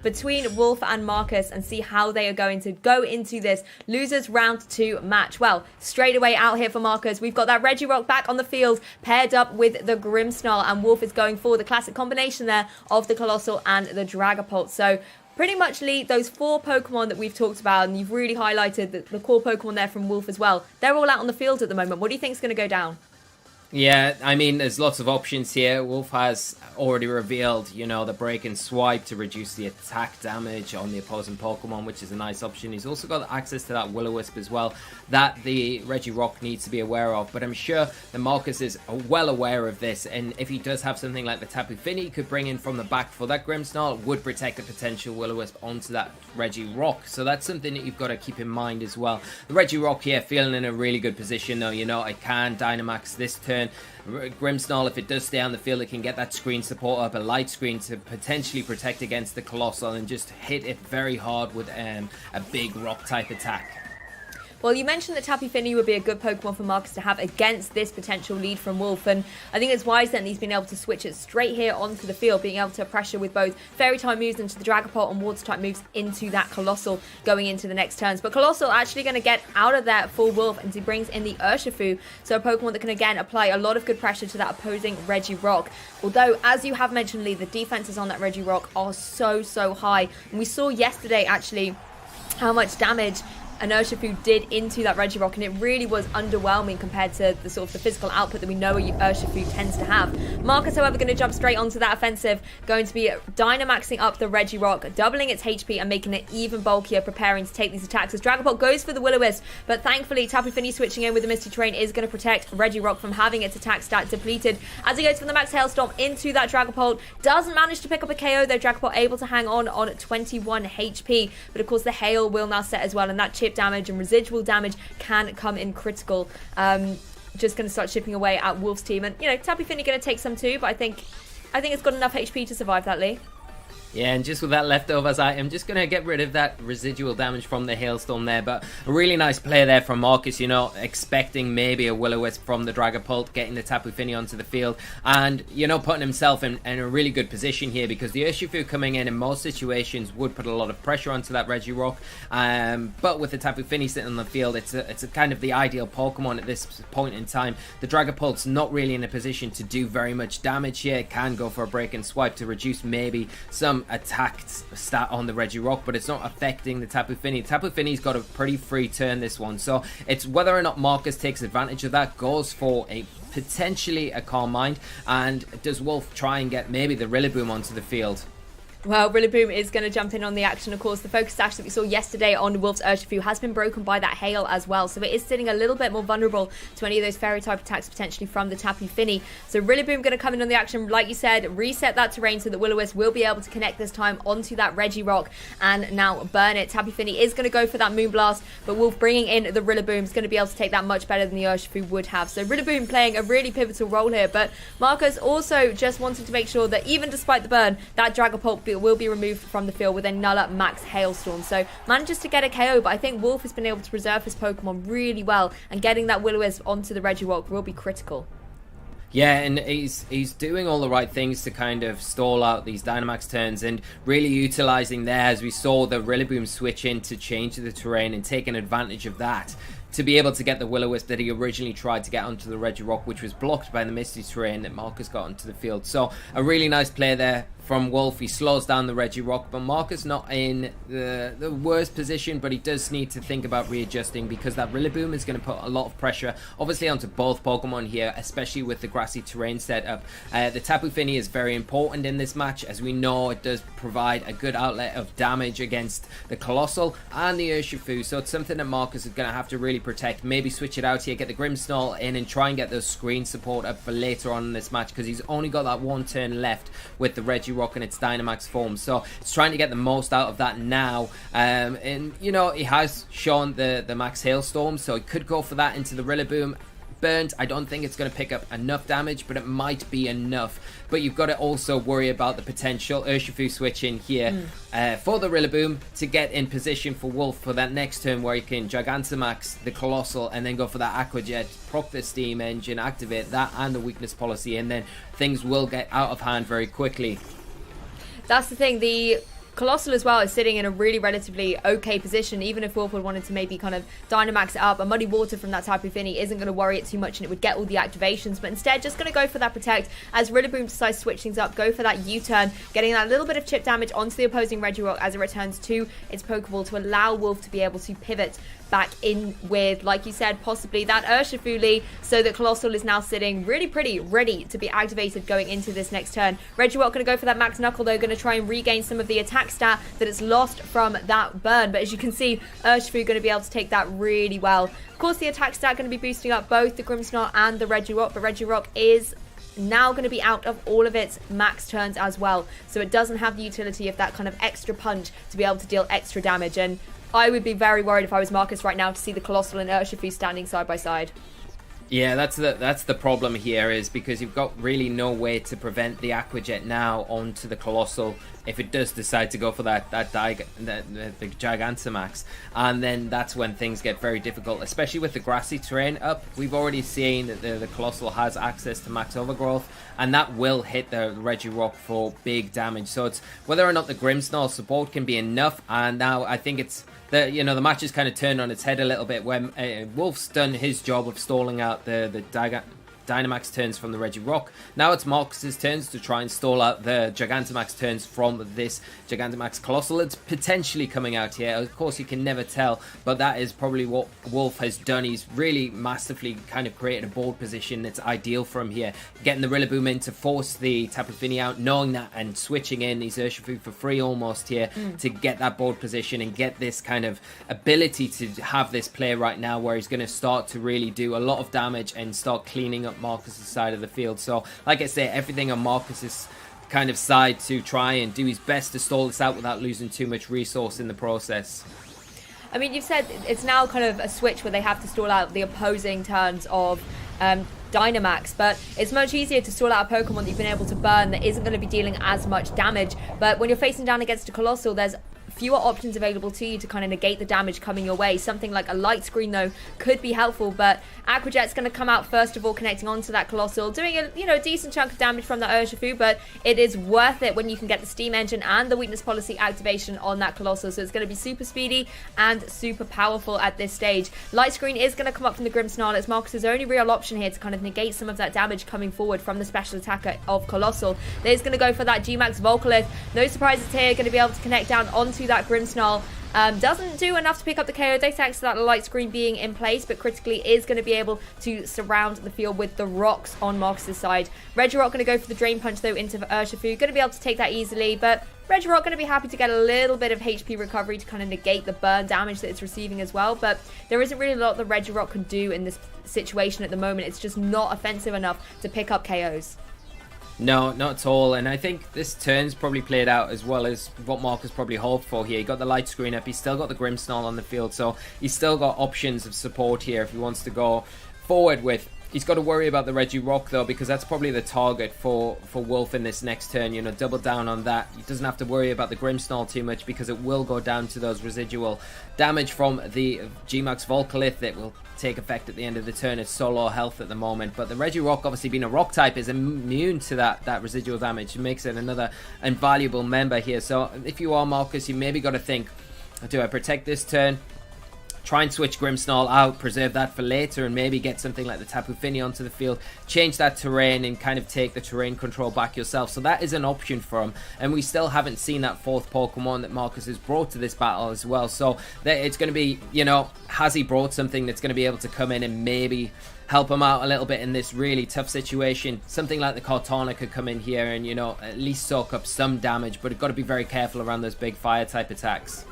between Wolfe and Markus and see how they are going to go into this losers round 2 match. Well, straight away out here for Markus, we've got that Regirock back on the field, paired up with the Grimmsnarl, and Wolfe is going for the classic combination there of the Colossal and the Dragapult. So pretty much, Lee, those 4 Pokemon that we've talked about, and you've really highlighted the core Pokemon there from Wolfe as well, they're all out on the field at the moment. What do you think is going to go down? Yeah, I mean, there's lots of options here. Wolfe has already revealed, the break and swipe to reduce the attack damage on the opposing Pokemon, which is a nice option. He's also got access to that Will-O-Wisp as well, that the Regirock needs to be aware of. But I'm sure that Markus is well aware of this, and if he does have something like the Tapu Fini, he could bring in from the back for that Grimmsnarl, would protect the potential Will-O-Wisp onto that Regirock. So that's something that you've got to keep in mind as well. The Regirock here feeling in a really good position, though. It can Dynamax this turn. Grimmsnarl, if it does stay on the field, it can get that screen support up, a light screen to potentially protect against the Colossal and just hit it very hard with a big rock type attack. Well, you mentioned that Tapu Fini would be a good Pokemon for Markus to have against this potential lead from Wolfe, and I think it's wise then he's been able to switch it straight here onto the field, being able to pressure with both Fairy-type moves into the Dragapult and Water-type moves into that Colossal going into the next turns. But Colossal actually going to get out of there for Wolfe, and he brings in the Urshifu, so a Pokemon that can again apply a lot of good pressure to that opposing Regirock. Although, as you have mentioned, Lee, the defenses on that Regirock are so high, and we saw yesterday actually how much damage an Urshifu did into that Regirock, and it really was underwhelming compared to the sort of the physical output that we know Urshifu tends to have. Markus, however, going to jump straight onto that offensive, going to be Dynamaxing up the Regirock, doubling its HP and making it even bulkier, preparing to take these attacks as Dragapult goes for the Will-O-Wisp, but thankfully Tapu Fini switching in with the Misty Terrain is going to protect Regirock from having its attack stat depleted as he goes for the Max Hailstorm into that Dragapult. Doesn't manage to pick up a KO though, Dragapult able to hang on 21 HP, but of course the Hail will now set as well, and that chip damage and residual damage can come in critical. Just going to start chipping away at Wolfe's team, and Tapu Fini going to take some too, but I think it's got enough HP to survive that, Lee. Yeah, and just with that leftovers, I am just going to get rid of that residual damage from the Hailstorm there. But a really nice play there from Markus, expecting maybe a Will-O-Wisp from the Dragapult, getting the Tapu Fini onto the field, and, putting himself in a really good position here, because the Urshifu coming in most situations would put a lot of pressure onto that Regirock. But with the Tapu Fini sitting on the field, it's a kind of the ideal Pokemon at this point in time. The Dragapult's not really in a position to do very much damage here. It can go for a break and swipe to reduce maybe some attacked stat on the Regirock, but it's not affecting the Tapu Fini. Tapu Fini's got a pretty free turn this one, so it's whether or not Markus takes advantage of that, goes for potentially a Calm Mind, and does Wolfe try and get maybe the Rillaboom onto the field? Well, Rillaboom is going to jump in on the action. Of course, the focus sash that we saw yesterday on Wolfe's Urshifu has been broken by that hail as well, so it is sitting a little bit more vulnerable to any of those fairy-type attacks potentially from the Tapu Fini. So Rillaboom going to come in on the action, like you said, reset that terrain so that Will-O-Wisp will be able to connect this time onto that Regirock and now burn it. Tapu Fini is going to go for that Moonblast, but Wolfe bringing in the Rillaboom is going to be able to take that much better than the Urshifu would have. So Rillaboom playing a really pivotal role here, but Markus also just wanted to make sure that even despite the burn, that Dragapult will be removed from the field with a Nulla Max Hailstorm. So manages to get a KO, but I think Wolfe has been able to preserve his Pokemon really well, and getting that Will-O-Wisp onto the Regirock will be critical. Yeah, and he's doing all the right things to kind of stall out these Dynamax turns, and really utilising there, as we saw the Rillaboom switch in to change the terrain and taking advantage of that to be able to get the Will-O-Wisp that he originally tried to get onto the Regirock, which was blocked by the Misty Terrain that Markus got onto the field. So a really nice play there from Wolfe. He slows down the Regirock, but Markus not in the worst position, but he does need to think about readjusting, because that Rillaboom is going to put a lot of pressure obviously onto both Pokemon here, especially with the grassy terrain setup. The Tapu Fini is very important in this match, as we know it does provide a good outlet of damage against the Colossal and the Urshifu, so it's something that Markus is going to have to really protect. Maybe switch it out here, get the Grimmsnarl in and try and get those screen support up for later on in this match, because he's only got that one turn left with the Regirock in its Dynamax form, so it's trying to get the most out of that now. And he has shown the Max Hailstorm, so he could go for that into the Rillaboom. Burnt, I don't think it's going to pick up enough damage, but it might be enough. But you've got to also worry about the potential Urshifu switch in here for the Rillaboom to get in position for Wolfe for that next turn, where he can Gigantamax the Colossal and then go for that Aqua Jet, proc the Steam Engine, activate that and the Weakness Policy, and then things will get out of hand very quickly. That's the thing, the Colossal as well is sitting in a really relatively okay position. Even if Wolfe wanted to maybe kind of Dynamax it up, a Muddy Water from that Tapu Fini isn't going to worry it too much, and it would get all the activations. But instead, just going to go for that Protect as Rillaboom decides to switch things up, go for that U-turn, getting that little bit of chip damage onto the opposing Regirock as it returns to its Pokeball to allow Wolfe to be able to pivot back in with, like you said, possibly that Urshifu, so that Colossal is now sitting really pretty ready to be activated going into this next turn. Regirock going to go for that Max Knuckle though, going to try and regain some of the attack stat that it's lost from that burn, but as you can see, Urshifu going to be able to take that really well. Of course, the attack stat going to be boosting up both the Grimmsnarl and the Regirock, but Regirock is now going to be out of all of its max turns as well, so it doesn't have the utility of that kind of extra punch to be able to deal extra damage. And I would be very worried if I was Markus right now to see the Colossal and Urshifu standing side by side. Yeah, that's the problem here, is because you've got really no way to prevent the Aqua Jet now onto the Colossal if it does decide to go for the Gigantamax, and then that's when things get very difficult, especially with the grassy terrain up. We've already seen that the Colossal has access to max overgrowth, and that will hit the Regirock for big damage. So it's whether or not the Grimmsnarl support can be enough, and now I think it's the match is kind of turned on its head a little bit when Wolfe's done his job of stalling out the Dynamax turns from the Regirock. Now it's Markus's turns to try and stall out the Gigantamax turns from this Gigantamax Colossal. It's potentially coming out here. Of course, you can never tell, but that is probably what Wolfe has done. He's really massively kind of created a board position that's ideal for him here. Getting the Rillaboom in to force the Tapu Fini out, knowing that, and switching in his Urshifu for free almost here to get that board position and get this kind of ability to have this play right now where he's going to start to really do a lot of damage and start cleaning up Markus's side of the field. So like I say, everything on Markus's kind of side to try and do his best to stall this out without losing too much resource in the process. I mean, you've said it's now kind of a switch where they have to stall out the opposing turns of Dynamax, but it's much easier to stall out a Pokemon that you've been able to burn that isn't going to be dealing as much damage. But when you're facing down against a Colossal, there's fewer options available to you to kind of negate the damage coming your way. Something like a Light Screen though could be helpful, but Aqua Jet's going to come out first of all, connecting onto that Colossal, doing a decent chunk of damage from that Urshifu, but it is worth it when you can get the Steam Engine and the Weakness Policy activation on that Colossal. So it's going to be super speedy and super powerful at this stage. Light Screen is going to come up from the Grimmsnarl. It's Markus's only real option here to kind of negate some of that damage coming forward from the special attacker of Colossal. They're going to go for that G-Max Volcalith. No surprises here, going to be able to connect down onto that Grimmsnarl. Doesn't do enough to pick up the KO day thanks to that Light Screen being in place, but critically is going to be able to surround the field with the rocks on Markus's side. Regirock going to go for the Drain Punch though into Urshifu, going to be able to take that easily, but Regirock going to be happy to get a little bit of HP recovery to kind of negate the burn damage that it's receiving as well, but there isn't really a lot that Regirock can do in this situation at the moment. It's just not offensive enough to pick up KOs. No, not at all, and I think this turn's probably played out as well as what Markus probably hoped for here. He got the Light Screen up, he's still got the Grimmsnarl on the field, so he's still got options of support here if he wants to go forward with. He's got to worry about the Regirock though, because that's probably the target for Wolfe in this next turn. Double down on that. He doesn't have to worry about the Grimmsnarl too much because it will go down to those residual damage from the G-Max Volcalith that will take effect at the end of the turn. It's so low health at the moment, but the Regirock, obviously being a rock type, is immune to that residual damage. It makes it another invaluable member here. So if you are Markus, you maybe got to think, do I protect this turn? Try and switch Grimmsnarl out, preserve that for later, and maybe get something like the Tapu Fini onto the field, change that terrain and kind of take the terrain control back yourself. So that is an option for him, and we still haven't seen that fourth Pokemon that Markus has brought to this battle as well. So it's going to be, has he brought something that's going to be able to come in and maybe help him out a little bit in this really tough situation? Something like the Cortana could come in here and, at least soak up some damage, but you've got to be very careful around those big fire type attacks.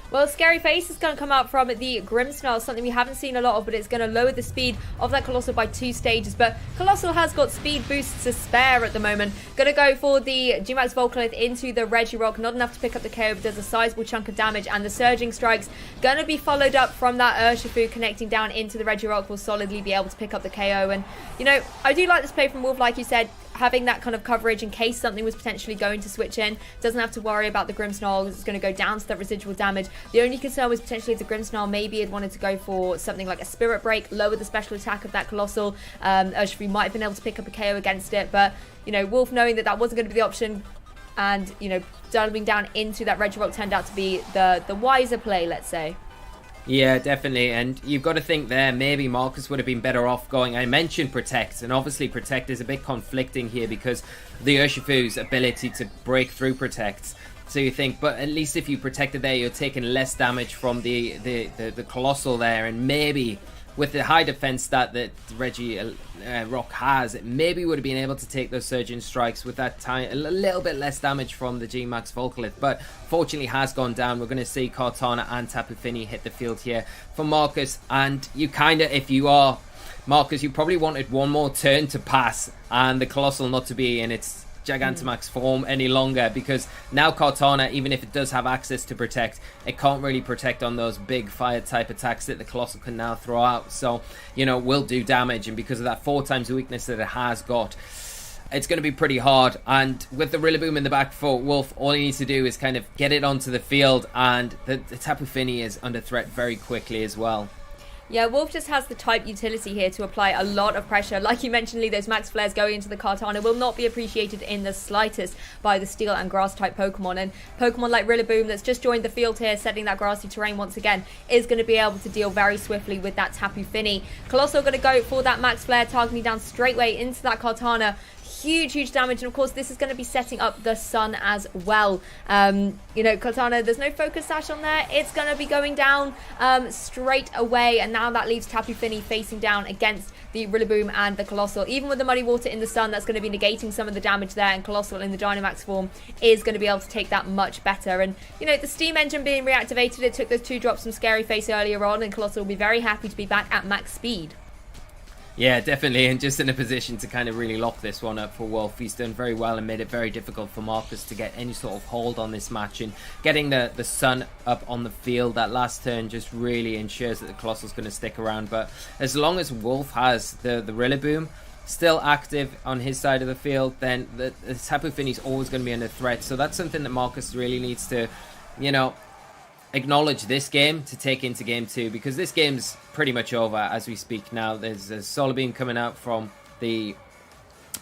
Well, Scary Face is going to come out from the Grimmsnarl, something we haven't seen a lot of, but it's going to lower the speed of that Colossal by 2 stages. But Colossal has got speed boosts to spare at the moment. Going to go for the G-Max Volcalith into the Regirock. Not enough to pick up the KO, but does a sizable chunk of damage. And the Surging Strikes going to be followed up from that Urshifu connecting down into the Regirock. Will solidly be able to pick up the KO. And, I do like this play from Wolfe, like you said, having that kind of coverage in case something was potentially going to switch in. Doesn't have to worry about the Grimmsnarl. It's going to go down to that residual damage. The only concern was potentially if the Grimmsnarl maybe had wanted to go for something like a Spirit Break, lower the special attack of that Colossal. Urshifu might have been able to pick up a KO against it, but Wolfe, knowing that wasn't going to be the option, and, you know, delving down into that Regirock turned out to be the wiser play, let's say. Yeah, definitely. And you've got to think there, maybe Markus would have been better off going. I mentioned Protect, and obviously Protect is a bit conflicting here because the Urshifu's ability to break through Protects. So you think, but at least if you protected there, you're taking less damage from the Colossal there, and maybe with the high defense stat that Regirock has, it maybe would have been able to take those Surging Strikes with that time, a little bit less damage from the G-Max Volcalith, but fortunately has gone down. We're going to see Kartana and Tapu Fini hit the field here for Markus, and you kind of, if you are Markus, you probably wanted one more turn to pass and the Colossal not to be in its Gigantamax form any longer, because now Kartana, even if it does have access to Protect, it can't really protect on those big fire type attacks that the Colossal can now throw out. So, you know, will do damage, and because of that 4 times the weakness that it has got, it's going to be pretty hard. And with the Rillaboom in the back for Wolfe, all he needs to do is kind of get it onto the field, and the Tapu Fini is under threat very quickly as well. Yeah, Wolfe just has the type utility here to apply a lot of pressure. Like you mentioned, Lee, those max flares going into the Kartana will not be appreciated in the slightest by the steel and grass type Pokemon. And Pokemon like Rillaboom that's just joined the field here, setting that grassy terrain once again, is going to be able to deal very swiftly with that Tapu Fini. Colossal going to go for that max flare, targeting down straightway into that Kartana. Huge damage, and of course this is going to be setting up the Sun as well. You know, Kartana, there's no focus sash on there. It's going to be going down straight away, and now that leaves Tapu Fini facing down against the Rillaboom and the Colossal. Even with the Muddy Water in the Sun, that's going to be negating some of the damage there, and Colossal in the Dynamax form is going to be able to take that much better. And, you know, the Steam Engine being reactivated, it took those 2 drops from Scary Face earlier on, and Colossal will be very happy to be back at max speed. Yeah, definitely, and just in a position to kind of really lock this one up for Wolfe. He's done very well and made it very difficult for Markus to get any sort of hold on this match, and getting the Sun up on the field that last turn just really ensures that the Colossal's going to stick around. But as long as Wolfe has the Rillaboom still active on his side of the field, then the Tapu Fini's always going to be under threat. So that's something that Markus really needs to, you know, acknowledge this game to take into game 2, because this game's pretty much over as we speak now. There's a Solar Beam coming out from the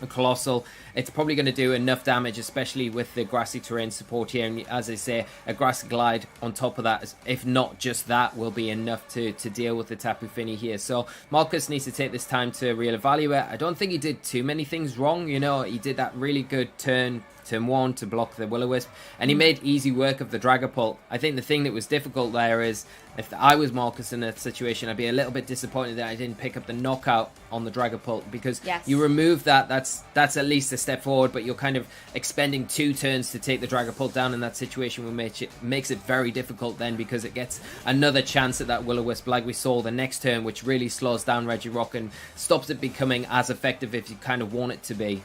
Colossal. It's probably going to do enough damage, especially with the grassy terrain support here, and as I say, a Grass Glide on top of that, if not just that, will be enough to deal with the Tapu Fini here. So Markus needs to take this time to reevaluate. I don't think he did too many things wrong. You know, he did that really good turn 1 to block the Will-O-Wisp, and he made easy work of the Dragapult. I think the thing that was difficult there is, if I was Markus in that situation, I'd be a little bit disappointed that I didn't pick up the knockout on the Dragapult, because you remove that, that's at least a step forward, but you're kind of expending 2 turns to take the Dragapult down in that situation, which makes it very difficult then, because it gets another chance at that Will-O-Wisp like we saw the next turn, which really slows down Regirock and stops it becoming as effective if you kind of want it to be.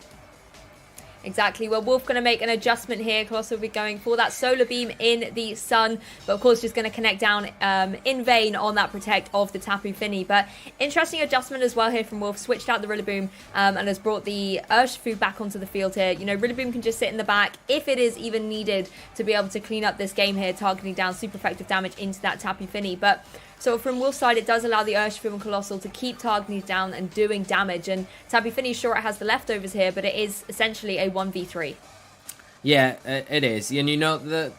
Exactly. Well, Wolfe going to make an adjustment here. Colossal will be going for that Solar Beam in the Sun, but of course just going to connect down in vain on that Protect of the Tapu Fini. But interesting adjustment as well here from Wolfe. Switched out the Rillaboom and has brought the Urshifu back onto the field here. You know, Rillaboom can just sit in the back if it is even needed to be able to clean up this game here, targeting down super effective damage into that Tapu Fini. But so from Wolf's side, it does allow the Urshifu and Colossal to keep targeting down and doing damage. And Tapu Fini, sure, it has the leftovers here, but it is essentially a 1v3. Yeah, it is. And you know, the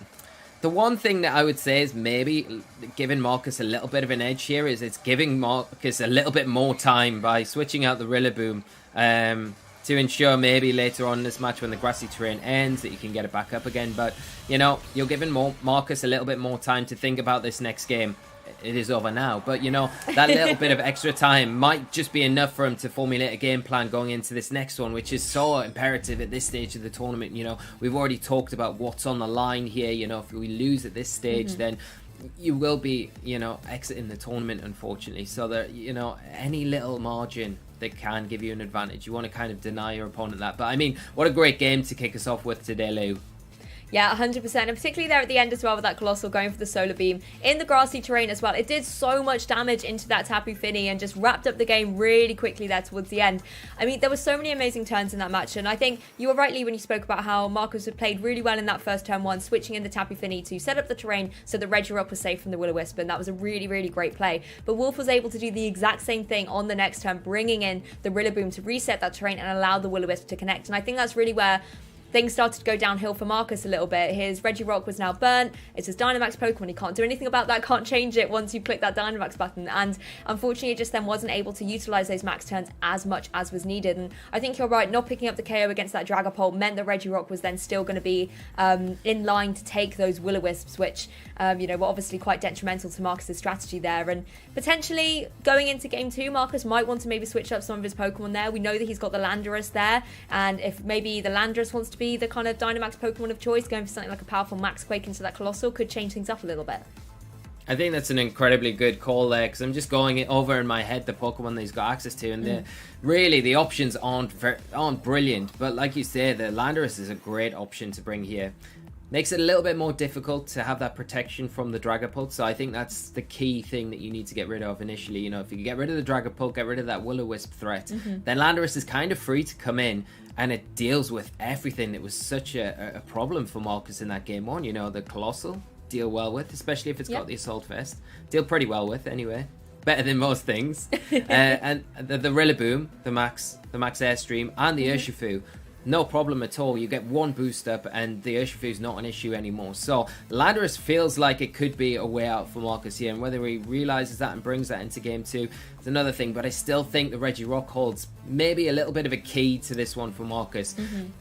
one thing that I would say is maybe giving Markus a little bit of an edge here is it's giving Markus a little bit more time by switching out the Rillaboom to ensure maybe later on in this match when the grassy terrain ends that you can get it back up again. But, you know, you're giving Markus a little bit more time to think about this next game. It is over now, but you know, that little bit of extra time might just be enough for him to formulate a game plan going into this next one, which is so imperative at this stage of the tournament. You know, we've already talked about what's on the line here. You know, if we lose at this stage, then you will be, you know, exiting the tournament, unfortunately. So that, you know, any little margin that can give you an advantage, you want to kind of deny your opponent that. But I mean, what a great game to kick us off with today, Lou. Yeah, 100%. And particularly there at the end as well with that Colossal going for the Solar Beam in the grassy terrain as well. It did so much damage into that Tapu Fini and just wrapped up the game really quickly there towards the end. I mean, there were so many amazing turns in that match. And I think you were rightly when you spoke about how Markus had played really well in that first turn 1, switching in the Tapu Fini to set up the terrain so that Regirock was safe from the Will-O-Wisp. And that was a really great play. But Wolfe was able to do the exact same thing on the next turn, bringing in the Rillaboom to reset that terrain and allow the Will-O-Wisp to connect. And I think that's really where things started to go downhill for Markus a little bit. His Regirock was now burnt. It's his Dynamax Pokemon. He can't do anything about that, can't change it once you click that Dynamax button. And unfortunately, it just then wasn't able to utilize those max turns as much as was needed. And I think you're right, not picking up the KO against that Dragapult meant that Regirock was then still going to be in line to take those Will-O-Wisps, which were obviously quite detrimental to Marcus's strategy there. And potentially going into game 2, Markus might want to maybe switch up some of his Pokemon there. We know that he's got the Landorus there, and if maybe the Landorus wants to be the kind of Dynamax Pokemon of choice, going for something like a powerful Max Quake into that Colossal could change things up a little bit. I think that's an incredibly good call there, because I'm just going over in my head the Pokemon that he's got access to, and really the options aren't brilliant. But like you say, the Landorus is a great option to bring here. Makes it a little bit more difficult to have that protection from the Dragapult, so I think that's the key thing that you need to get rid of initially. If you can get rid of the Dragapult, get rid of that Will-O-Wisp threat, then Landorus is kind of free to come in, and it deals with everything that was such a problem for Markus in that game 1. The Colossal, deal well with, especially if it's got the Assault Vest. Deal pretty well with, anyway. Better than most things. And the Rillaboom, the Max Airstream, and the Urshifu, no problem at all. You get one boost up and the Urshifu is not an issue anymore. So Landorus feels like it could be a way out for Markus here, and whether he realizes that and brings that into game 2 is another thing. But I still think the Regirock holds maybe a little bit of a key to this one for Markus.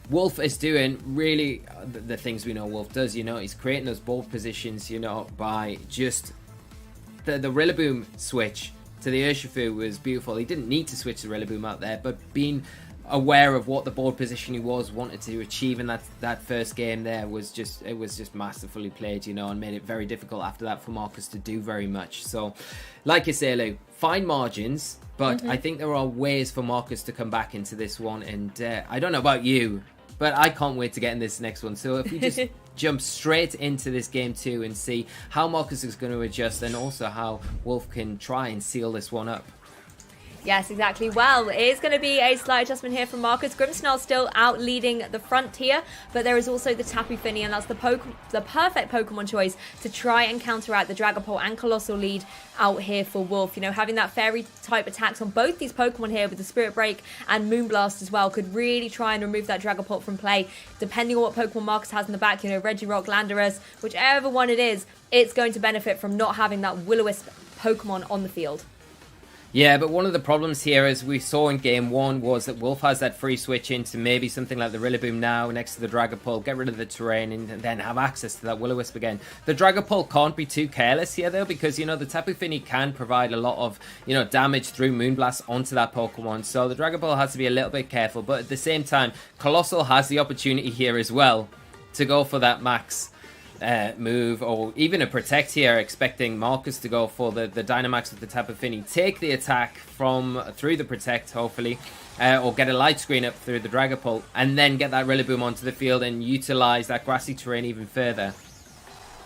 Wolfe is doing really the things we know Wolfe does. He's creating those board positions, by just the Rillaboom switch to the Urshifu was beautiful. He didn't need to switch the Rillaboom out there, but being aware of what the board position he wanted to achieve in that first game there was just masterfully played, and made it very difficult after that for Markus to do very much. So like you say, Lou, fine margins, but I think there are ways for Markus to come back into this one, and I don't know about you, but I can't wait to get in this next one. So if we just jump straight into this game 2 and see how Markus is going to adjust, and also how Wolfe can try and seal this one up. Yes, exactly. Well, it is going to be a slight adjustment here from Markus. Grimmsnarl still out leading the front here, but there is also the Tapu Fini, and that's the perfect Pokemon choice to try and counteract the Dragapult and Colossal lead out here for Wolfe. Having that Fairy type attacks on both these Pokemon here with the Spirit Break and Moonblast as well could really try and remove that Dragapult from play, depending on what Pokemon Markus has in the back. Regirock, Landorus, whichever one it is, it's going to benefit from not having that Will-O-Wisp Pokemon on the field. Yeah, but one of the problems here, as we saw in game 1, was that Wolfe has that free switch into maybe something like the Rillaboom now next to the Dragapult, get rid of the terrain, and then have access to that Will-O-Wisp again. The Dragapult can't be too careless here, though, because, the Tapu Fini can provide a lot of, damage through Moonblast onto that Pokemon, so the Dragapult has to be a little bit careful. But at the same time, Colossal has the opportunity here as well to go for that max move, or even a protect here, expecting Markus to go for the Dynamax with the Tapu Fini, take the attack through the protect, hopefully, or get a light screen up through the Dragapult, and then get that Rillaboom onto the field and utilize that grassy terrain even further.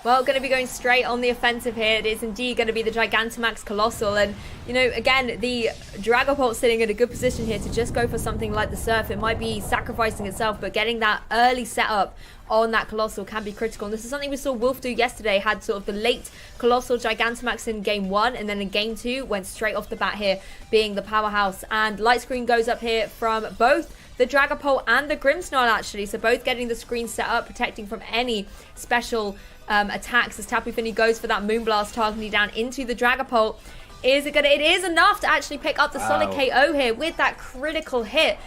Well, going to be going straight on the offensive here. It is indeed going to be the Gigantamax Colossal. And, again, the Dragapult sitting in a good position here to just go for something like the Surf. It might be sacrificing itself, but getting that early setup on that Colossal can be critical. And this is something we saw Wolfe do yesterday. Had sort of the late Colossal Gigantamax in game 1, and then in game 2 went straight off the bat here, being the powerhouse. And light screen goes up here from both the Dragapult and the Grimmsnarl, actually. So both getting the screen set up, protecting from any special attacks as Tapu Fini goes for that Moonblast, targeting down into the Dragapult. It is enough to actually pick up the solid KO here with that critical hit.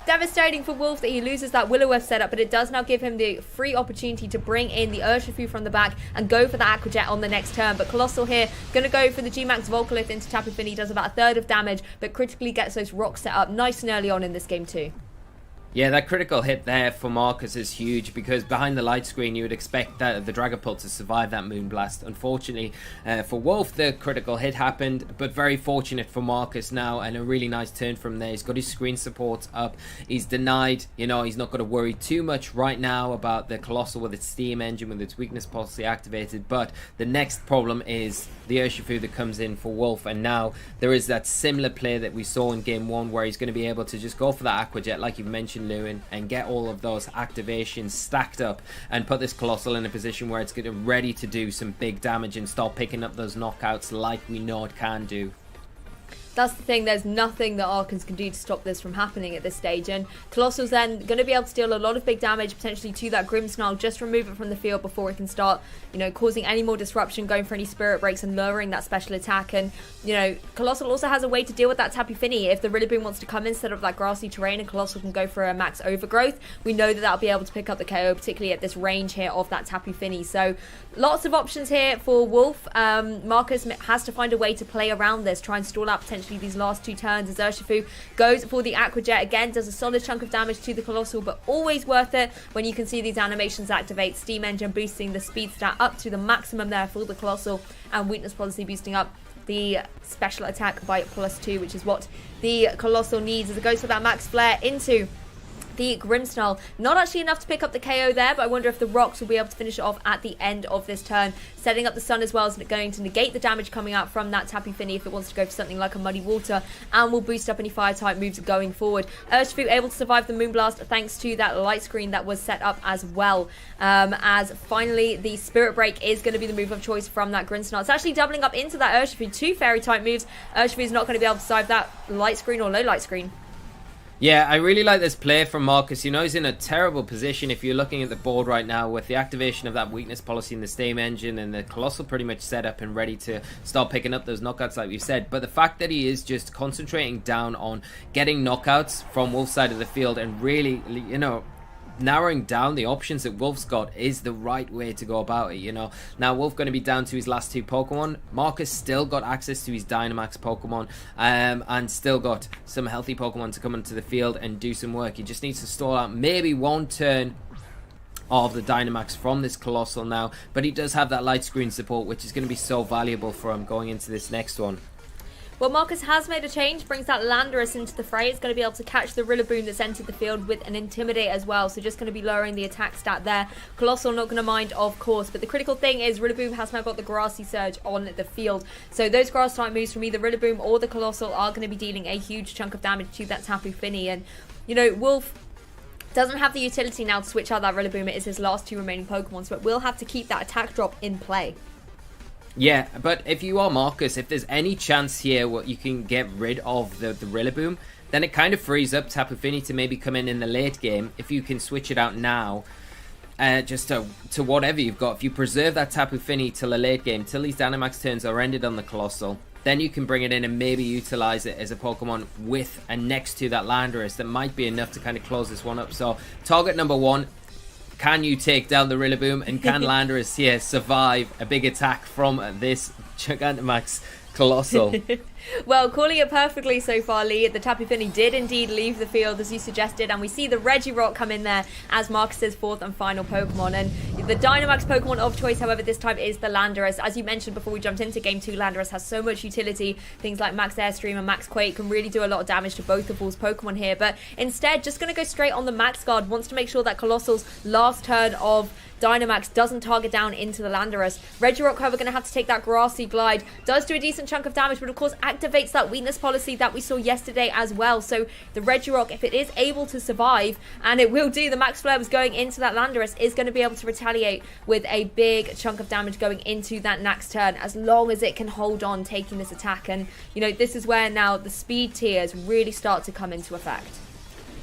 Devastating for Wolfe that he loses that Will-O-Wisp setup, but it does now give him the free opportunity to bring in the Urshifu from the back and go for the Aqua Jet on the next turn. But Colossal here, going to go for the G-Max Volcalith into Tapu Fini, does about a third of damage, but critically gets those rocks set up nice and early on in this game too. Yeah, that critical hit there for Markus is huge, because behind the light screen you would expect that the Dragapult to survive that Moonblast. Unfortunately for Wolfe, the critical hit happened, but very fortunate for Markus now, and a really nice turn from there. He's got his screen support up. He's denied, he's not got to worry too much right now about the Colossal with its Steam Engine, with its weakness policy activated. But the next problem is the Urshifu that comes in for Wolfe, and now there is that similar play that we saw in game 1, where he's going to be able to just go for that Aqua Jet, like you've mentioned, Lewin, and get all of those activations stacked up and put this Colossal in a position where it's ready to do some big damage and start picking up those knockouts like we know it can do. That's the thing, there's nothing that Archons can do to stop this from happening at this stage, and Colossal's then going to be able to deal a lot of big damage potentially to that Grimmsnarl, just remove it from the field before it can start, you know, causing any more disruption, going for any spirit breaks and lowering that special attack. And, you know, Colossal also has a way to deal with that Tapu Fini. If the Rillaboom wants to come instead of that grassy terrain and Colossal can go for a max overgrowth, we know that that'll be able to pick up the KO, particularly at this range here of that Tapu Fini. So lots of options here for Wolfe. Markus has to find a way to play around this, try and stall out potentially these last 2 turns as Urshifu goes for the Aqua Jet again, does a solid chunk of damage to the Colossal, but always worth it when you can see these animations activate. Steam Engine boosting the speed stat up to the maximum there for the Colossal, and Weakness Policy boosting up the special attack by +2, which is what the Colossal needs as it goes for that max flare into the Grimmsnarl. Not actually enough to pick up the KO there, but I wonder if the rocks will be able to finish it off at the end of this turn. Setting up the sun as well is going to negate the damage coming out from that Tapu Fini if it wants to go for something like a Muddy Water, and will boost up any fire type moves going forward. Urshifu able to survive the Moonblast thanks to that light screen that was set up as well. As finally the Spirit Break is going to be the move of choice from that Grimmsnarl. It's actually doubling up into that Urshifu. 2 fairy type moves. Urshifu is not going to be able to survive that light screen or low light screen. Yeah, I really like this play from Markus. You know, he's in a terrible position if you're looking at the board right now with the activation of that weakness policy in the Steam Engine and the Colossal pretty much set up and ready to start picking up those knockouts like we've said. But the fact that he is just concentrating down on getting knockouts from Wolf's side of the field and really, you know, narrowing down the options that Wolf's got is the right way to go about it, you know. Now Wolf going to be down to his last 2 Pokemon. Markus still got access to his Dynamax Pokemon and still got some healthy Pokemon to come into the field and do some work. He just needs to stall out maybe 1 turn of the Dynamax from this Colossal now, but he does have that light screen support, which is going to be so valuable for him going into this next one. Well, Markus has made a change, brings that Landorus into the fray. It's going to be able to catch the Rillaboom that's entered the field with an Intimidate as well. So just going to be lowering the attack stat there. Colossal not going to mind, of course. But the critical thing is Rillaboom has now got the Grassy Surge on the field. So those grass type moves from either Rillaboom or the Colossal are going to be dealing a huge chunk of damage to that Tapu Fini. And, you know, Wolf doesn't have the utility now to switch out that Rillaboom. It is his last 2 remaining Pokemon. So it will have to keep that attack drop in play. Yeah, but if you are Markus, if there's any chance here where you can get rid of the Rillaboom, then it kind of frees up Tapu Fini to maybe come in the late game. If you can switch it out now, just to whatever you've got. If you preserve that Tapu Fini till the late game, till these Dynamax turns are ended on the Colossal, then you can bring it in and maybe utilize it as a Pokemon with and next to that Landorus. That might be enough to kind of close this one up. So target number 1. Can you take down the Rillaboom, and can Landorus here survive a big attack from this Gigantamax Colossal? Well, calling it perfectly so far, Lee. The Tapu Fini did indeed leave the field as you suggested, and we see the Regirock come in there as Markus's 4th and final Pokemon. And the Dynamax Pokemon of choice, however, this time is the Landorus. As you mentioned before we jumped into Game 2, Landorus has so much utility. Things like Max Airstream and Max Quake can really do a lot of damage to both of Wolf's Pokemon here. But instead, just going to go straight on the Max Guard. Wants to make sure that Colossal's last turn of Dynamax doesn't target down into the Landorus. Regirock, however, going to have to take that Grassy Glide. Does do a decent chunk of damage, but of course activates that weakness policy that we saw yesterday as well. So the Regirock, if it is able to survive, and it will do, the Max Flare was going into that Landorus, is going to be able to retaliate with a big chunk of damage going into that next turn, as long as it can hold on taking this attack. And, you know, this is where now the speed tiers really start to come into effect.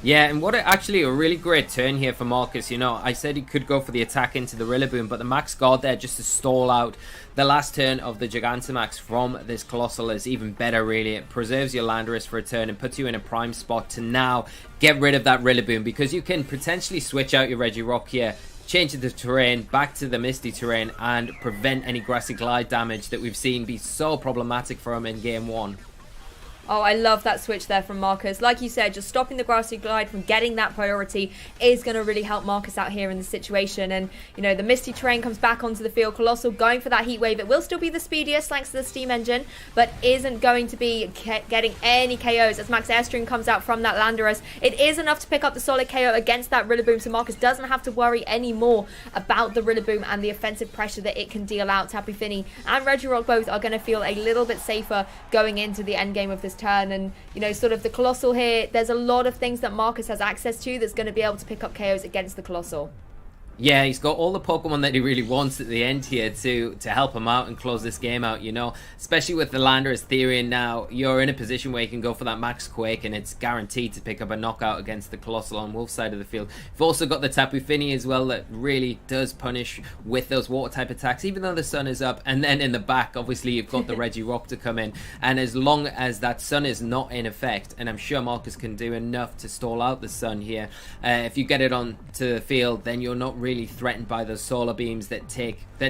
Yeah, and what actually a really great turn here for Markus. You know, I said he could go for the attack into the Rillaboom, but the Max Guard there just to stall out the last turn of the Gigantamax from this Colossal is even better, really. It preserves your Landorus for a turn and puts you in a prime spot to now get rid of that Rillaboom, because you can potentially switch out your Regirock here, change the terrain back to the Misty terrain, and prevent any Grassy Glide damage that we've seen be so problematic for him in Game 1. Oh, I love that switch there from Markus. Like you said, just stopping the Grassy Glide from getting that priority is going to really help Markus out here in the situation. And, you know, the Misty Terrain comes back onto the field. Colossal going for that Heat Wave. It will still be the speediest thanks to the Steam Engine, but isn't going to be getting any KOs as Max Airstream comes out from that Landorus. It is enough to pick up the solid KO against that Rillaboom, so Markus doesn't have to worry anymore about the Rillaboom and the offensive pressure that it can deal out. Tapu Fini and Regirock both are going to feel a little bit safer going into the end game of this turn. And, you know, sort of the Colossal here, there's a lot of things that Markus has access to that's going to be able to pick up KOs against the Colossal. Yeah, he's got all the Pokemon that he really wants at the end here to help him out and close this game out, especially with the Landorus Therian now. You're in a position where you can go for that Max Quake and it's guaranteed to pick up a knockout against the Colossal on Wolf's side of the field. You've also got the Tapu Fini as well that really does punish with those water type attacks, even though the sun is up. And then in the back, obviously, you've got the Regirock to come in. And as long as that sun is not in effect, and I'm sure Markus can do enough to stall out the sun here, if you get it onto the field, then you're not really threatened by those solar beams that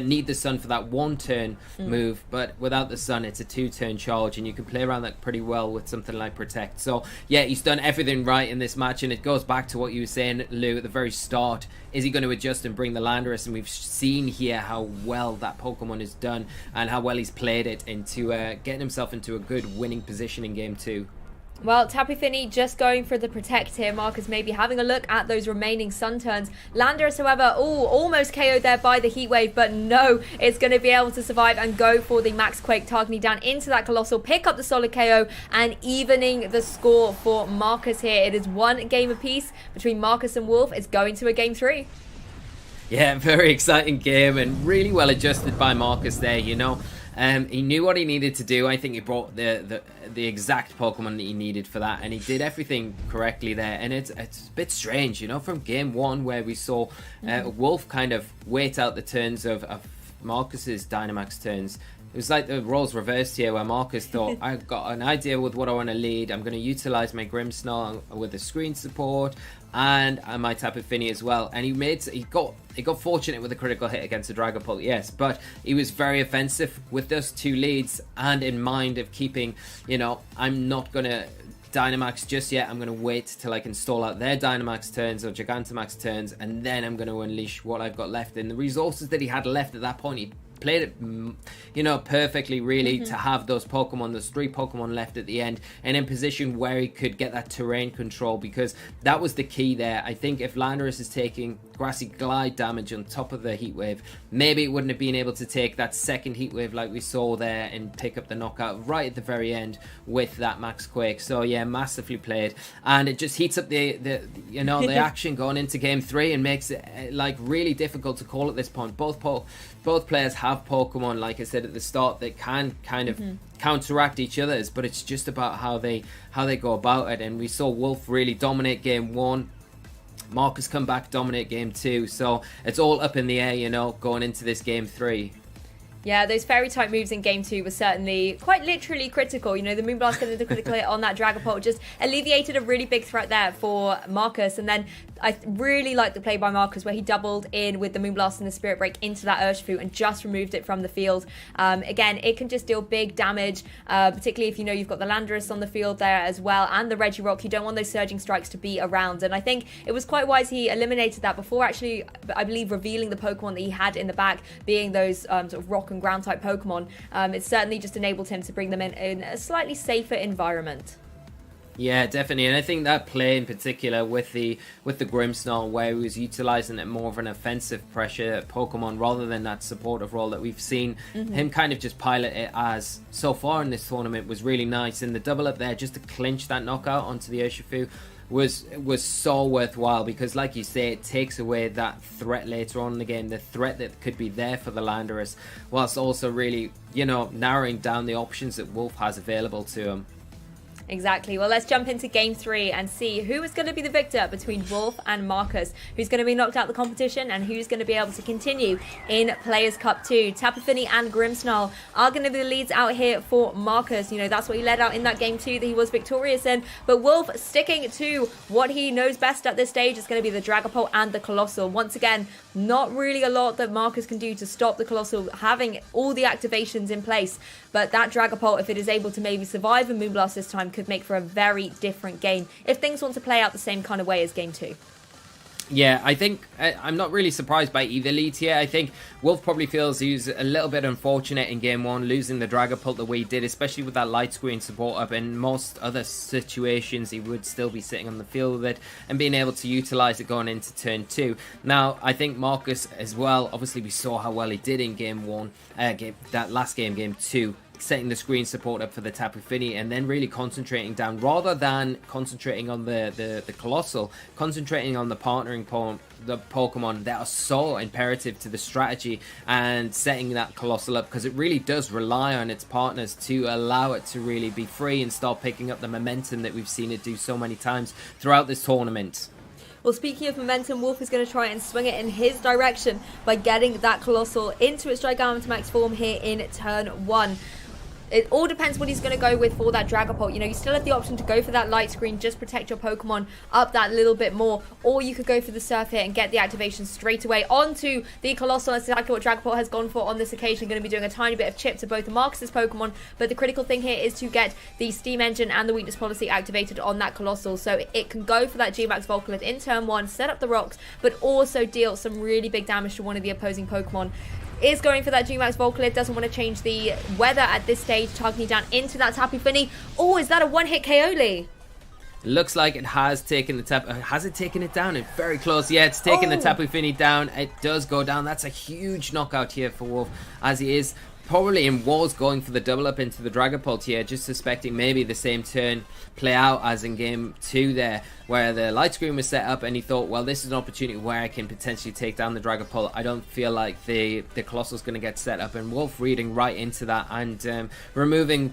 need the sun for that one turn move, but without the sun it's a 2-turn charge, and you can play around that pretty well with something like Protect. So yeah, he's done everything right in this match, and it goes back to what you were saying, Lou, at the very start. Is he going to adjust and bring the Landorus? And we've seen here how well that Pokemon has done and how well he's played it into getting himself into a good winning position in game 2. Well, Tapu Fini just going for the Protect here. Markus maybe having a look at those remaining Sun turns. Landorus, however, almost KO'd there by the Heat Wave, but no, it's going to be able to survive and go for the Max Quake, targeting down into that Colossal, pick up the solid KO, and evening the score for Markus here. It is one game apiece between Markus and Wolfe. It's going to a game 3. Yeah, very exciting game and really well adjusted by Markus there, He knew what he needed to do. I think he brought the exact Pokemon that he needed for that, and he did everything correctly there. And it's a bit strange, from game 1 where we saw Wolfe kind of wait out the turns of Markus's Dynamax turns. It was like the roles reversed here, where Markus thought, I've got an idea with what I want to lead. I'm going to utilize my Grimmsnarl with the screen support and my Tapu Fini as well. And he got fortunate with a critical hit against the Dragapult, yes, but he was very offensive with those 2 leads and in mind of keeping, I'm not going to Dynamax just yet. I'm going to wait till I can stall out their Dynamax turns or Gigantamax turns, and then I'm going to unleash what I've got left. And the resources that he had left at that point, he played it perfectly, really, to have those 3 Pokemon left at the end and in position where he could get that terrain control, because that was the key there. I think if Landorus is taking Grassy Glide damage on top of the Heat Wave, maybe it wouldn't have been able to take that second Heat Wave like we saw there and pick up the knockout right at the very end with that Max Quake. So yeah, massively played, and it just heats up the action going into game 3 and makes it really difficult to call at this point. Both players have Pokemon, like I said at the start, that can kind of counteract each other's, but it's just about how they go about it. And we saw Wolfe really dominate game 1, Markus come back, dominate game 2, so it's all up in the air, going into this game 3. Yeah, those fairy type moves in game 2 were certainly quite literally critical. The Moonblast getting the critical hit on that Dragapult just alleviated a really big threat there for Markus. And then I really liked the play by Markus where he doubled in with the Moonblast and the Spirit Break into that Urshifu and just removed it from the field. Again, it can just deal big damage, particularly if you've got the Landorus on the field there as well and the Regirock. You don't want those Surging Strikes to be around. And I think it was quite wise he eliminated that before actually, I believe, revealing the Pokemon that he had in the back, being those sort of rock and ground type Pokemon. It certainly just enabled him to bring them in a slightly safer environment. Yeah, definitely, and I think that play in particular with the Grimmsnarl, where he was utilizing it more of an offensive pressure Pokemon rather than that supportive role that we've seen him kind of just pilot it as so far in this tournament, was really nice. And the double up there just to clinch that knockout onto the Urshifu was so worthwhile, because like you say, it takes away that threat later on in the game, the threat that could be there for the Landorus, whilst also really narrowing down the options that Wolfe has available to him. Exactly. Well, let's jump into game 3 and see who is going to be the victor between Wolfe and Markus, who's going to be knocked out the competition and who's going to be able to continue in Players Cup 2. Tapu Fini and Grimmsnarl are going to be the leads out here for Markus. That's what he led out in that game 2 that he was victorious in. But Wolfe sticking to what he knows best at this stage is going to be the Dragapult and the Colossal. Once again, not really a lot that Markus can do to stop the Colossal having all the activations in place. But that Dragapult, if it is able to maybe survive a Moonblast this time, could make for a very different game if things want to play out the same kind of way as game 2. Yeah, I think I'm not really surprised by either lead here. I think Wolfe probably feels he was a little bit unfortunate in game 1, losing the Dragapult the way he did, especially with that light screen support up. In most other situations, he would still be sitting on the field with it and being able to utilize it going into turn 2. Now, I think Markus as well, obviously we saw how well he did in game 1, that last game, game 2. setting the screen support up for the Tapu Fini, and then really concentrating down, rather than concentrating on the Colossal, concentrating on the partnering the Pokemon that are so imperative to the strategy, and setting that Colossal up, because it really does rely on its partners to allow it to really be free and start picking up the momentum that we've seen it do so many times throughout this tournament. Well, speaking of momentum, Wolfe is going to try and swing it in his direction by getting that Colossal into its Gigantamax form here in turn 1. It all depends what he's going to go with for that Dragapult. You know, you still have the option to go for that light screen, just protect your Pokemon up that little bit more, or you could go for the Surf Hit and get the activation straight away onto the Colossal. That's exactly what Dragapult has gone for on this occasion. Going to be doing a tiny bit of chip to both of Markus's Pokemon, but the critical thing here is to get the Steam Engine and the Weakness Policy activated on that Colossal, so it can go for that G-Max Volcalith in turn 1, set up the rocks, but also deal some really big damage to one of the opposing Pokemon. Is going for that G-Max Volcalith, doesn't want to change the weather at this stage, targeting down into that Tapu Fini. Oh, is that a one-hit KO, Lee? Looks like it has taken the Tapu... has it taken it down? It's very close. Yeah, it's taken the Tapu Fini down. It does go down. That's a huge knockout here for Wolfe, as he is probably in was going for the double up into the Dragapult here, just suspecting maybe the same turn play out as in game 2 there, where the light screen was set up and he thought, well, this is an opportunity where I can potentially take down the Dragapult. I don't feel like the Colossal's going to get set up, and Wolfe reading right into that and removing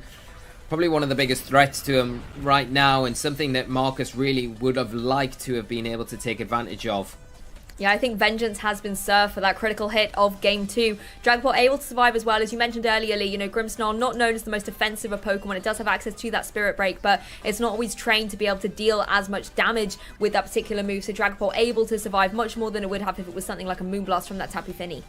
probably one of the biggest threats to him right now, and something that Markus really would have liked to have been able to take advantage of. Yeah, I think vengeance has been served for that critical hit of Game 2. Dragapult able to survive as well. As you mentioned earlier, Lee, you know, Grimmsnarl not known as the most offensive of Pokemon. It does have access to that Spirit Break, but it's not always trained to be able to deal as much damage with that particular move. So Dragapult able to survive much more than it would have if it was something like a Moonblast from that Tapu Fini.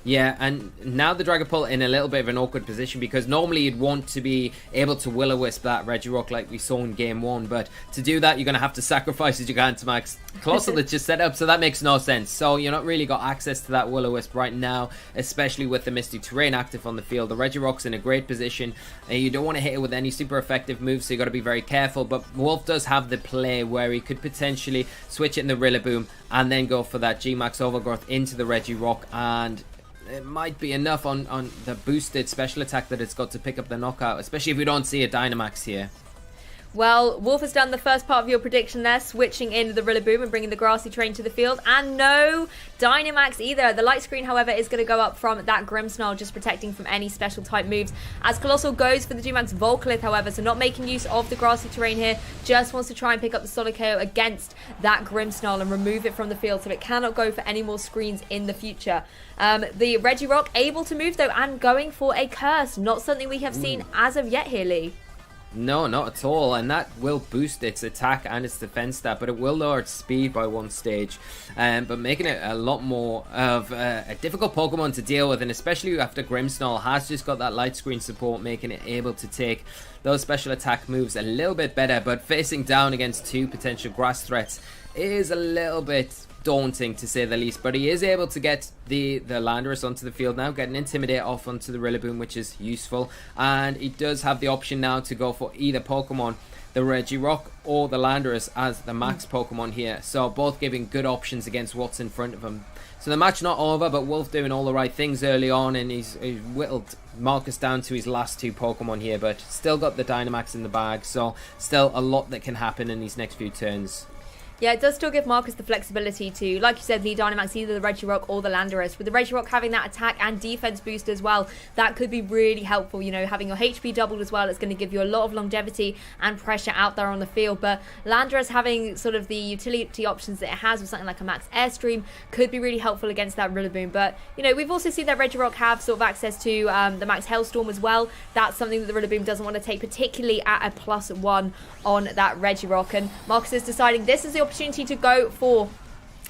Yeah, and now the Dragapult in a little bit of an awkward position, because normally you'd want to be able to Will-O-Wisp that Regirock like we saw in Game 1, but to do that you're going to have to sacrifice the Gigantamax Colossal that's just set up, so that makes no sense. So you're not really got access to that Will-O-Wisp right now, especially with the Misty Terrain active on the field. The Regirock's in a great position, and you don't want to hit it with any super effective moves, so you got to be very careful, but Wolfe does have the play where he could potentially switch it in the Rillaboom and then go for that G-Max Overgrowth into the Regirock, and it might be enough on the boosted special attack that it's got to pick up the knockout, especially if we don't see a Dynamax here. Well, Wolfe has done the first part of your prediction there, switching in the Rillaboom and bringing the Grassy Terrain to the field. And no Dynamax either. The light screen, however, is going to go up from that Grimmsnarl, just protecting from any special type moves. As Colossal goes for the G-Max Volcalith, however, so not making use of the Grassy Terrain here, just wants to try and pick up the Solid KO against that Grimmsnarl and remove it from the field so it cannot go for any more screens in the future. The Regirock able to move, though, and going for a Curse. Not something we have seen as of yet here, Lee. No, not at all, and that will boost its attack and its defense stat, but it will lower its speed by one stage, but making it a lot more of a difficult Pokemon to deal with, and especially after Grimmsnarl has just got that light screen support, making it able to take those special attack moves a little bit better. But facing down against two potential grass threats is a little bit daunting, to say the least, but he is able to get the Landorus onto the field now, get an Intimidate off onto the Rillaboom, which is useful, and he does have the option now to go for either Pokemon, the Regirock or the Landorus, as the max Pokemon here, so both giving good options against what's in front of him. So the match not over, but Wolfe doing all the right things early on, and he's whittled Markus down to his last two Pokemon here, but still got the Dynamax in the bag, so still a lot that can happen in these next few turns. Yeah, it does still give Markus the flexibility to, like you said, lead Dynamax either the Regirock or the Landorus. With the Regirock having that attack and defense boost as well, that could be really helpful. You know, having your HP doubled as well, it's going to give you a lot of longevity and pressure out there on the field. But Landorus having sort of the utility options that it has with something like a Max Airstream could be really helpful against that Rillaboom. But, you know, we've also seen that Regirock have sort of access to the Max Hellstorm as well. That's something that the Rillaboom doesn't want to take, particularly at a +1 on that Regirock. And Markus is deciding this is the opportunity to go for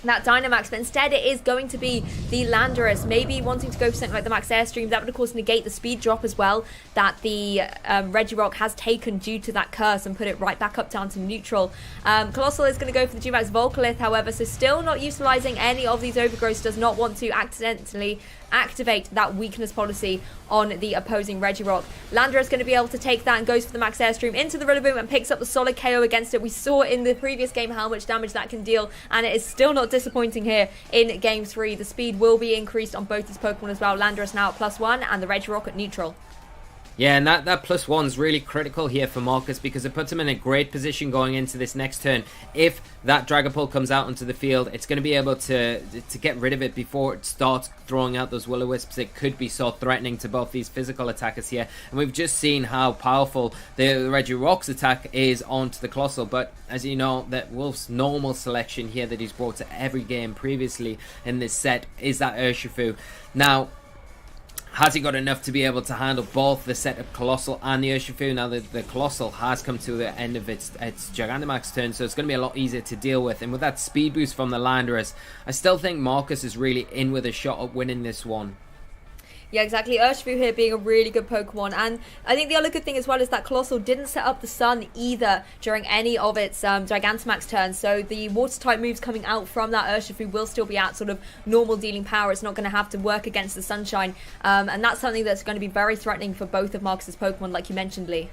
that Dynamax, but instead it is going to be the Landorus, maybe wanting to go for something like the Max Airstream. That would of course negate the speed drop as well that the Regirock has taken due to that curse and put it right back up down to neutral. Colossal is going to go for the G-Max Volcalith, however, so still not utilising any of these overgrowths, does not want to accidentally activate that weakness policy on the opposing Regirock. Landorus is going to be able to take that and goes for the Max Airstream into the Rillaboom and picks up the solid KO against it. We saw in the previous game how much damage that can deal, and it is still not disappointing here in Game 3. The speed will be increased on both these Pokemon as well. Landorus now at +1 and the Regirock at neutral. Yeah, and that +1's really critical here for Markus because it puts him in a great position going into this next turn. If that Dragapult comes out onto the field, it's going to be able to get rid of it before it starts throwing out those Will-O-Wisps. It could be so threatening to both these physical attackers here. And we've just seen how powerful the Regirock's attack is onto the Colossal. But as you know, that Wolfe's normal selection here that he's brought to every game previously in this set is that Urshifu. Now, has he got enough to be able to handle both the set of Colossal and the Urshifu? Now, the Colossal has come to the end of its Gigantamax turn, so it's going to be a lot easier to deal with. And with that speed boost from the Landorus, I still think Markus is really in with a shot at winning this one. Yeah, exactly. Urshifu here being a really good Pokemon. And I think the other good thing as well is that Colossal didn't set up the Sun either during any of its Gigantamax turns. So the Water-type moves coming out from that Urshifu will still be at sort of normal dealing power. It's not going to have to work against the Sunshine. And that's something that's going to be very threatening for both of Markus's Pokemon, like you mentioned, Lee.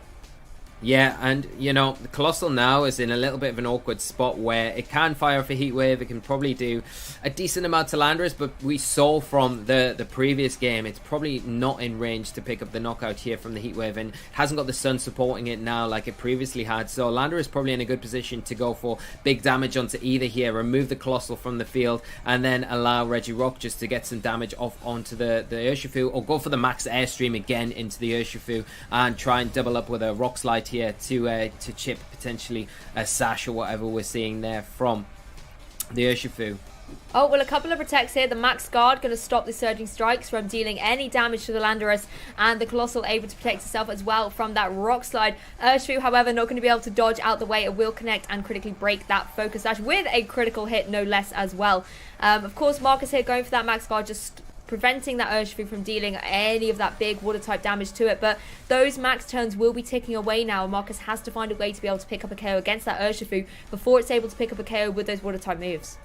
Yeah, and you know, the Colossal now is in a little bit of an awkward spot where it can fire off a Heat Wave, it can probably do a decent amount to Landorus, but we saw from the previous game, it's probably not in range to pick up the knockout here from the Heat Wave, and it hasn't got the Sun supporting it now like it previously had, so Landorus is probably in a good position to go for big damage onto either here, remove the Colossal from the field, and then allow Regirock just to get some damage off onto the Urshifu, or go for the max Airstream again into the Urshifu, and try and double up with a Rock Slide here to chip potentially a Sash or whatever we're seeing there from the Urshifu. Oh, well, a couple of protects here. The Max Guard going to stop the Surging Strikes from dealing any damage to the Landorus, and the Colossal able to protect itself as well from that Rock Slide. Urshifu, however, not going to be able to dodge out the way. It will connect and critically break that Focus Sash with a critical hit, no less, as well. Of course, Markus here going for that Max Guard, just preventing that Urshifu from dealing any of that big water-type damage to it. But those max turns will be ticking away now, and Markus has to find a way to be able to pick up a KO against that Urshifu before it's able to pick up a KO with those water-type moves.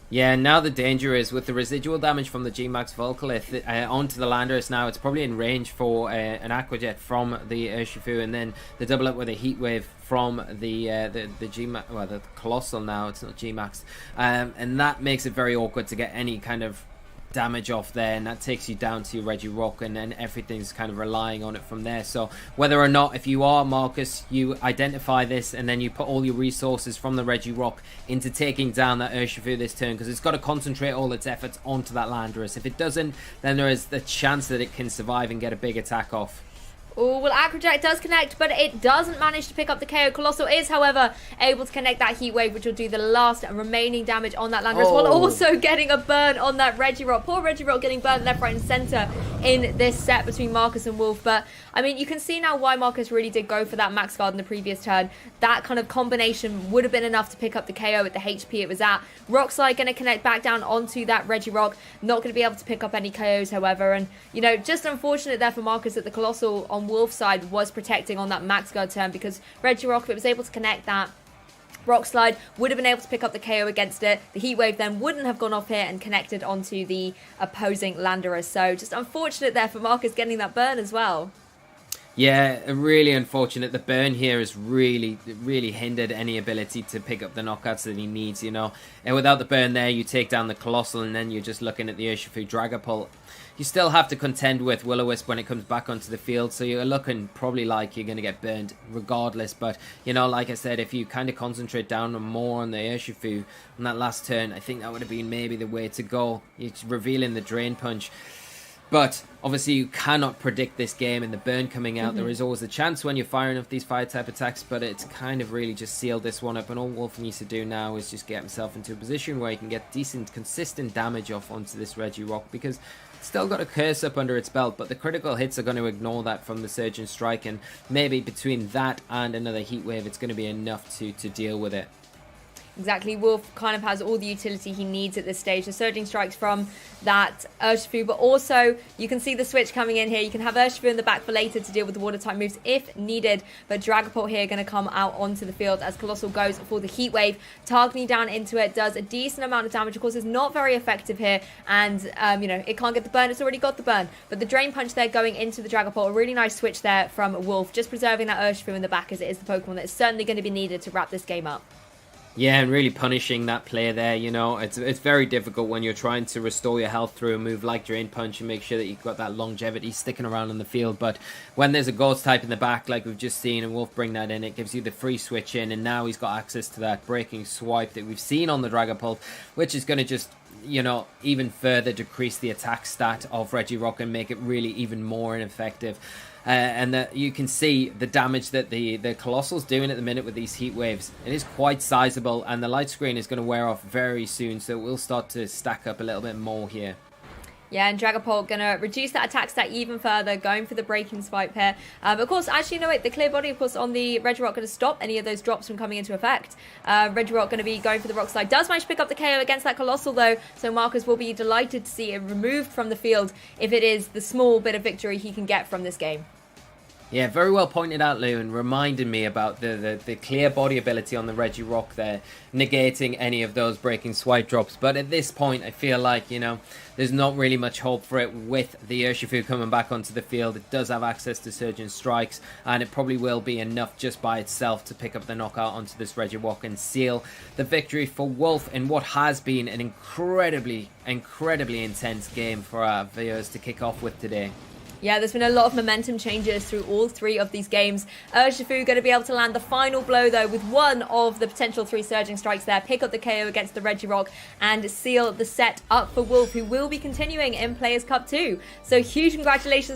Yeah, now the danger is with the residual damage from the G-Max Volcalith onto the Landorus now, it's probably in range for an Aqua Jet from the Urshifu, and then the double up with a Heat Wave from the G-Max, well, the Colossal now, it's not G-Max, and that makes it very awkward to get any kind of damage off there, and that takes you down to Regirock, and then everything's kind of relying on it from there. So whether or not, if you are Markus, you identify this and then you put all your resources from the Regirock into taking down that Urshifu this turn, because it's got to concentrate all its efforts onto that Landorus. If it doesn't, then there is the chance that it can survive and get a big attack off. Oh, well, Aquajet does connect, but it doesn't manage to pick up the KO. Colossal is, however, able to connect that Heat Wave, which will do the last remaining damage on that Landorus, while also getting a burn on that Regirock. Poor Regirock getting burned left, right, and centre in this set between Markus and Wolfe. But, I mean, you can see now why Markus really did go for that Max Guard in the previous turn. That kind of combination would have been enough to pick up the KO at the HP it was at. Rock Slide going to connect back down onto that Regirock. Not going to be able to pick up any KOs, however. And, you know, just unfortunate there for Markus that the Colossal on Wolfe's side was protecting on that Max Guard turn, because Regirock, if it was able to connect that Rock Slide, would have been able to pick up the KO against it. The Heat Wave then wouldn't have gone off here and connected onto the opposing Landorus. So just unfortunate there for Markus getting that burn as well. Yeah, really unfortunate. The burn here has really hindered any ability to pick up the knockouts that he needs, you know. And without the burn there, you take down the Colossal, and then you're just looking at the Urshifu Dragapult. You still have to contend with Will-O-Wisp when it comes back onto the field, so you're looking probably like you're going to get burned regardless. But, you know, like I said, if you kind of concentrate down more on the Urshifu on that last turn, I think that would have been maybe the way to go. You're revealing the Drain Punch. But obviously you cannot predict this game and the burn coming out. There is always a chance when you're firing off these fire type attacks, but it's kind of really just sealed this one up, and all Wolfe needs to do now is just get himself into a position where he can get decent consistent damage off onto this Regirock, because it's still got a curse up under its belt, but the critical hits are going to ignore that from the Surgeon Strike, and maybe between that and another Heat Wave it's going to be enough to deal with it. Exactly, Wolfe kind of has all the utility he needs at this stage. The Surging Strikes from that Urshifu, but also you can see the switch coming in here. You can have Urshifu in the back for later to deal with the water-type moves if needed, but Dragapult here going to come out onto the field as Colossal goes for the Heat Wave. Targeting down into it does a decent amount of damage. Of course, it's not very effective here, and you know, it can't get the burn. It's already got the burn, but the Drain Punch there going into the Dragapult, a really nice switch there from Wolfe, just preserving that Urshifu in the back, as it is the Pokemon that is certainly going to be needed to wrap this game up. Yeah, and really punishing that player there, you know. It's very difficult when you're trying to restore your health through a move like Drain Punch and make sure that you've got that longevity sticking around on the field. But when there's a Ghost type in the back, like we've just seen, and Wolfe bring that in, it gives you the free switch in, and now he's got access to that breaking swipe that we've seen on the Dragapult, which is going to just, you know, even further decrease the attack stat of Regirock and make it really even more ineffective. And that you can see the damage that the Colossal's doing at the minute with these heat waves. It is quite sizable, and the light screen is going to wear off very soon, so it will start to stack up a little bit more here. Yeah, and Dragapult going to reduce that attack stat even further, going for the breaking swipe here. Of course, actually, no, wait, the clear body, of course, on the Regirock going to stop any of those drops from coming into effect. Regirock going to be going for the rock slide. Does manage to pick up the KO against that Colossal, though, so Markus will be delighted to see it removed from the field if it is the small bit of victory he can get from this game. Yeah, very well pointed out, Lou, and reminded me about the clear body ability on the Regirock there, negating any of those breaking swipe drops. But at this point, I feel like, you know, there's not really much hope for it with the Urshifu coming back onto the field. It does have access to Surgeon Strikes, and it probably will be enough just by itself to pick up the knockout onto this Regirock and seal the victory for Wolfe in what has been an incredibly intense game for our viewers to kick off with today. Yeah, there's been a lot of momentum changes through all three of these games. Urshifu going to be able to land the final blow, though, with one of the potential 3 Surging Strikes there, pick up the KO against the Regirock, and seal the set up for Wolfe, who will be continuing in Players' Cup 2. So huge congratulations